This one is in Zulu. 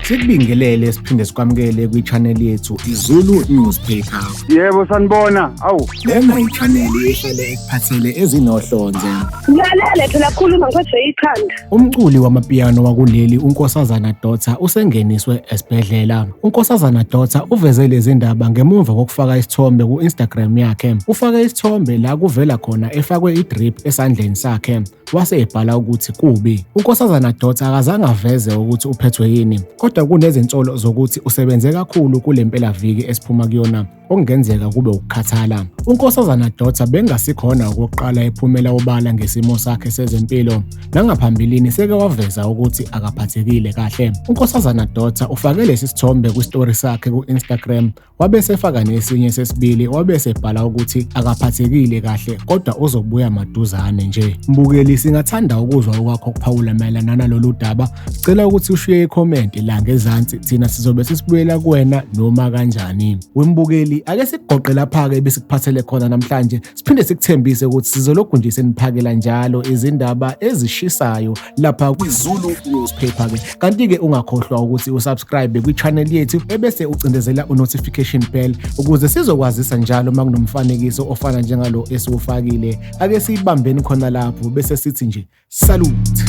Sikubingelele siphinde sikwamukele kwi-channel yethu iZulu Newspaper. Yebo sanibona. Awu. Lena i-channel ehlele ekuphathele ezinohlonze. Ngilalele phela khuluma ngiphathwe ikhanda. Umculi wamapiano wakuleli Nkosazana usengeniswe esibhedlela. Nkosazana uveze lezi ndaba ngemuva kokufaka isithombe ku-Instagram yakhe. Ufake isithombe la kuvela khona efakwe i-drip esandleni sakhe. Wase ebhala ukuthi kubi. Nkosazana akazange aveze ukuthi uphethwe yini, kodwa kunezinsolo zokuthi usebenze kakhulu kule mpelaviki esiphuma kuyona, okungenzeka kube ukukhathala. Nkosazana bengasikhona okokuqala ephumela obala ngesimo sakhe sezempilo, nangaphambilini seke waveza ukuthi akaphathekile kahle. Nkosazana ufake lesi sithombe kwi-story sakhe ku-Instagram, wabese efaka nesinye sesibili, wabese ebhala ukuthi akaphathekile kahle kodwa uzobuya maduzane nje. Mbukeli, singathanda ukuzwa okwakho ukuphawula mayelana nalolu daba. Sicela ukuthi ushiye i-comment la ngezansi, thina sizobe sisibuyela kuwena noma kanjani. Wembukeli, ake sikugoqe lapha-ke besikuphathele khona namhlanje, siphinde sikuthembise ukuthi sizolokhu nje seniphakela njalo izindaba ezishisayo lapha kwiZulu Newspaper-ke. Kanti-ke ungakhohlwa ukuthi usubscribe kwi-channel yethu ebese ucindezela u-notification bell ukuze sizokwazisa njalo uma kunomfanekiso ofana njengalo esiwufakile. Ake siyibambeni khona lapho bese sithi nje salute.